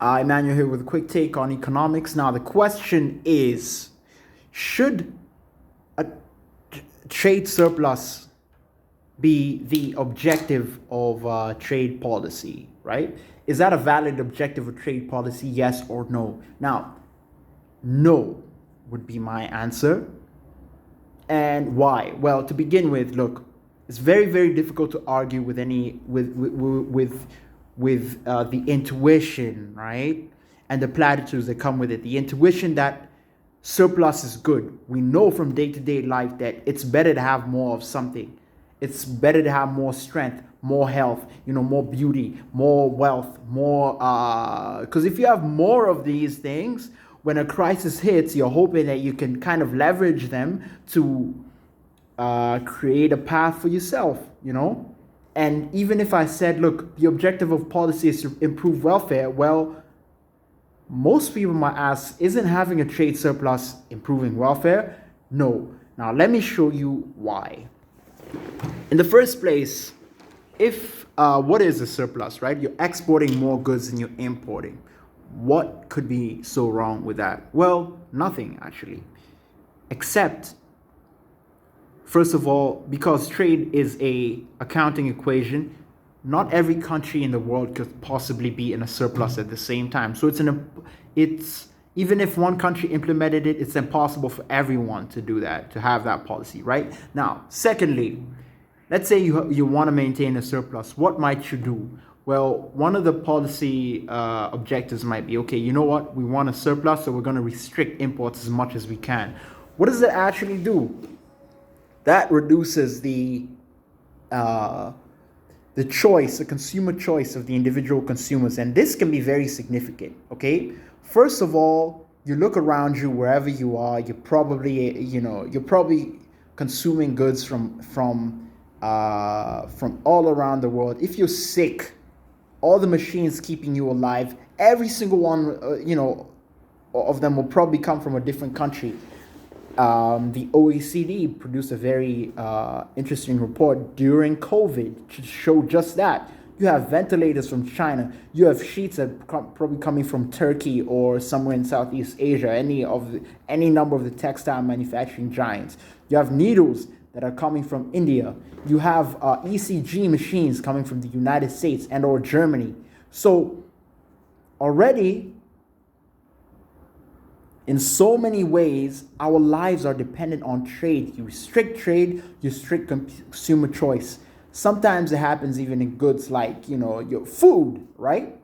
Emmanuel here with a quick take on economics. Now, the question is, should a trade surplus be the objective of trade policy, right? Is that a valid objective of trade policy, yes or no? Now, no would be my answer. And why? Well, to begin with, look, it's very, very difficult to argue with the intuition, right? And the platitudes that come with it. The intuition that surplus is good. We know from day-to-day life that it's better to have more of something. It's better to have more strength, more health, more beauty, more wealth, more, because if you have more of these things, when a crisis hits, you're hoping that you can kind of leverage them to create a path for yourself, And even if I said, look, the objective of policy is to improve welfare, well, most people might ask, isn't having a trade surplus improving welfare? No. Now, let me show you why. In the first place, if what is a surplus, right? You're exporting more goods than you're importing. What could be so wrong with that? Well, nothing actually, except, first of all, because trade is a accounting equation, not every country in the world could possibly be in a surplus at the same time. So it's even if one country implemented it, it's impossible for everyone to do that, to have that policy, right? Now, secondly, let's say you want to maintain a surplus. What might you do? Well, one of the policy objectives might be, okay, you know what? We want a surplus, so we're going to restrict imports as much as we can. What does that actually do? That reduces the choice, the consumer choice of the individual consumers, and this can be very significant. Okay, first of all, you look around you wherever you are. You're probably consuming goods from all around the world. If you're sick, all the machines keeping you alive, every single one, of them will probably come from a different country. The OECD produced a very interesting report during COVID to show just that. You have ventilators from China. You have sheets that probably coming from Turkey or somewhere in Southeast Asia, any number of the textile manufacturing giants. You have needles that are coming from India. You have ECG machines coming from the United States and or Germany. So already, in so many ways, our lives are dependent on trade. You restrict trade, you restrict consumer choice. Sometimes it happens even in goods like, your food, right?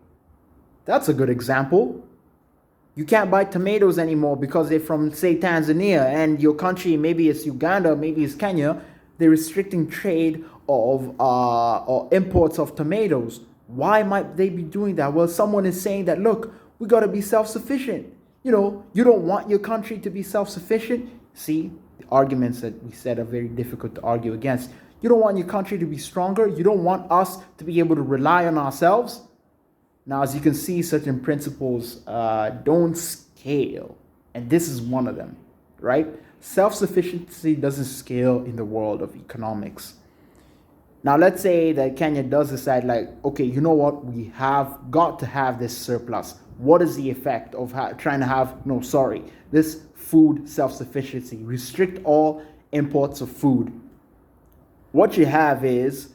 That's a good example. You can't buy tomatoes anymore because they're from, say, Tanzania, and your country, maybe it's Uganda, maybe it's Kenya, they're restricting trade of or imports of tomatoes. Why might they be doing that? Well, someone is saying that, look, we got to be self-sufficient. You don't want your country to be self-sufficient. See, the arguments that we said are very difficult to argue against. You don't want your country to be stronger. You don't want us to be able to rely on ourselves. Now, as you can see, certain principles don't scale. And this is one of them, right? Self-sufficiency doesn't scale in the world of economics. Now, let's say that Kenya does decide, okay, you know what? We have got to have this surplus. What is the effect of trying to have, this food self-sufficiency? Restrict all imports of food. What you have is,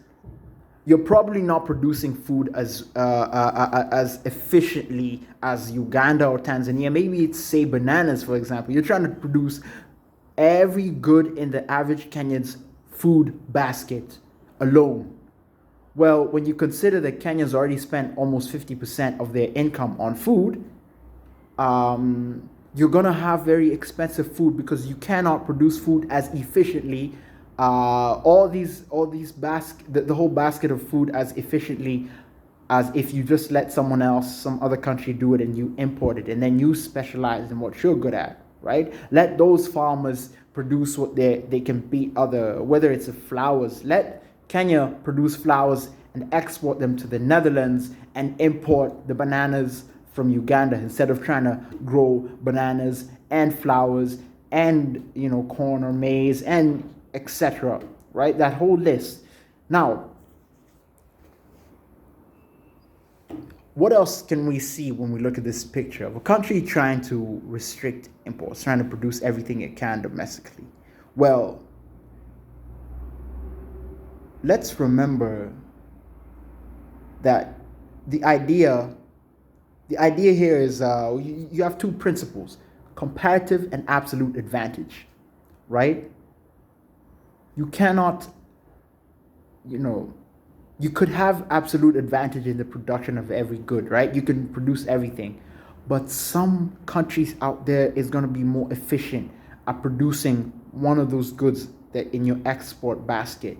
you're probably not producing food as efficiently as Uganda or Tanzania. Maybe it's, say, bananas, for example. You're trying to produce every good in the average Kenyan's food basket alone. Well, when you consider that Kenyans already spent almost 50% of their income on food, you're going to have very expensive food because you cannot produce food as efficiently, the whole basket of food as efficiently as if you just let someone else, some other country do it and you import it and then you specialize in what you're good at, right? Let those farmers produce what they can beat whether it's flowers. Let Kenya produce flowers and export them to the Netherlands and import the bananas from Uganda instead of trying to grow bananas and flowers and corn or maize and etc. Right? That whole list. Now, what else can we see when we look at this picture of a country trying to restrict imports, trying to produce everything it can domestically? Well, let's remember that the idea here is you have two principles: comparative and absolute advantage, right? You cannot, you could have absolute advantage in the production of every good, right? You can produce everything, but some countries out there is going to be more efficient at producing one of those goods that in your export basket,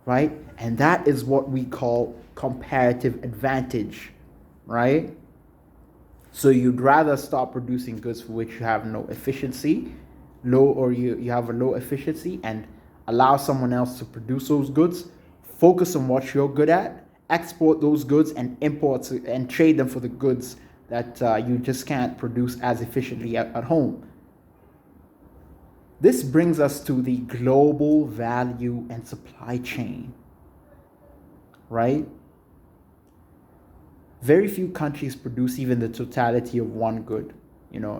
right? And that is what we call comparative advantage, right? So you'd rather start producing goods for which you have no efficiency, you have a low efficiency, and allow someone else to produce those goods. Focus on what you're good at, export those goods, and import and trade them for the goods that you just can't produce as efficiently at home. This brings us to the global value and supply chain, right? Very few countries produce even the totality of one good.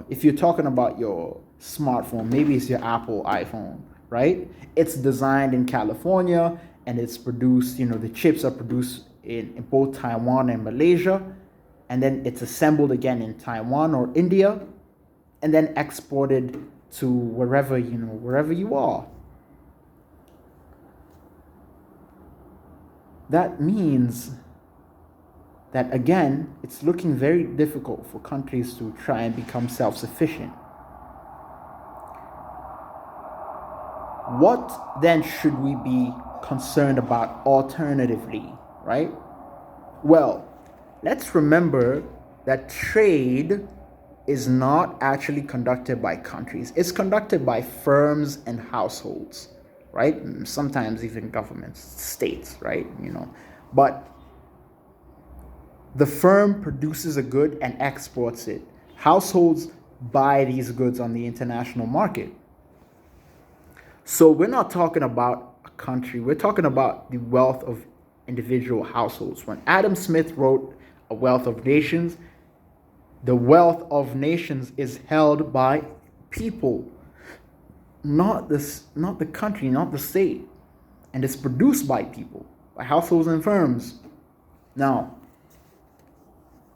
If you're talking about your smartphone, maybe it's your Apple iPhone, right? It's designed in California and it's produced, the chips are produced in both Taiwan and Malaysia, and then it's assembled again in Taiwan or India, and then exported to wherever you are. That means that, again, it's looking very difficult for countries to try and become self-sufficient. What then should we be concerned about alternatively, right? Well, let's remember that trade is not actually conducted by countries. It's conducted by firms and households, right? Sometimes even governments, states, right? But the firm produces a good and exports it. Households buy these goods on the international market. So we're not talking about a country. We're talking about the wealth of individual households. When Adam Smith wrote A Wealth of Nations, the wealth of nations is held by people, not the country, not the state. And it's produced by people, by households and firms. Now,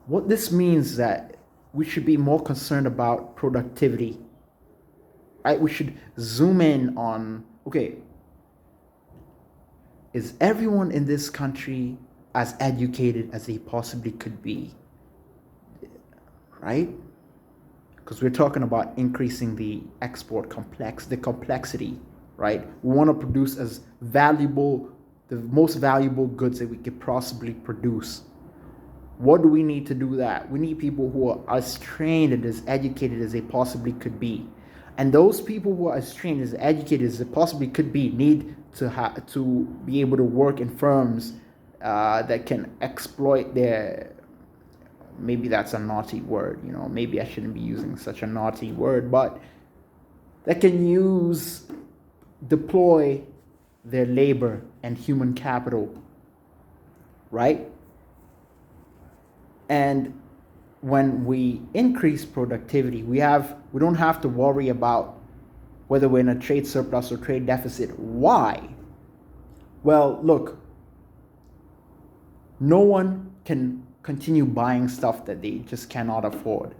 what this means is that we should be more concerned about productivity, right? We should zoom in on, okay, is everyone in this country as educated as they possibly could be, right? Because we're talking about increasing the export complexity, right? We want to produce the most valuable goods that we could possibly produce. What do we need to do that? We need people who are as trained and as educated as they possibly could be. And those people who are as trained, as educated as they possibly could be, need to be able to work in firms that can exploit their, maybe that's a naughty word, maybe I shouldn't be using such a naughty word, but that can deploy their labor and human capital, right? And when we increase productivity, we don't have to worry about whether we're in a trade surplus or trade deficit. Why? Well, look, no one can continue buying stuff that they just cannot afford.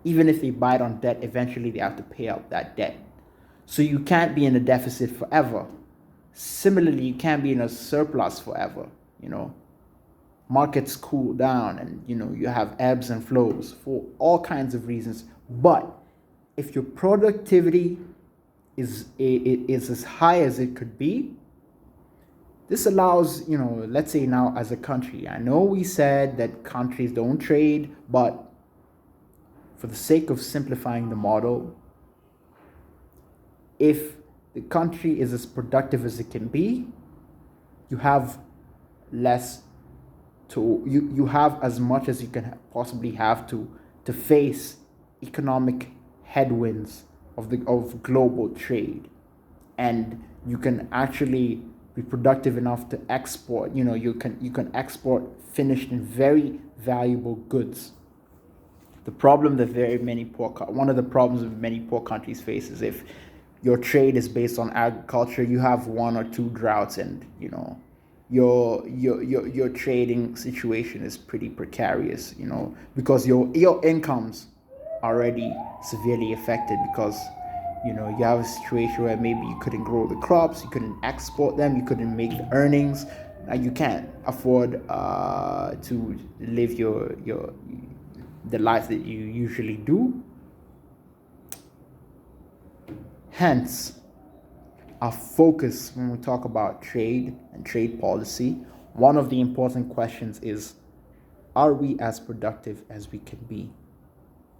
Even if they buy it on debt, eventually they have to pay out that debt. So you can't be in a deficit forever. Similarly, you can't be in a surplus forever. Markets cool down, and you have ebbs and flows for all kinds of reasons. But if your productivity is as high as it could be, this allows, let's say now as a country, I know we said that countries don't trade, but for the sake of simplifying the model, if the country is as productive as it can be, you have less you have as much as you can possibly have to face economic headwinds of global trade, and you can actually be productive enough to export. You can export finished and very valuable goods. The problem that one of the problems that many poor countries face is if your trade is based on agriculture, you have one or two droughts, and your trading situation is pretty precarious. Because your incomes are already severely affected, because you have a situation where maybe you couldn't grow the crops, you couldn't export them, you couldn't make the earnings, and you can't afford to live the life that you usually do. Hence, our focus when we talk about trade and trade policy, one of the important questions is, are we as productive as we can be?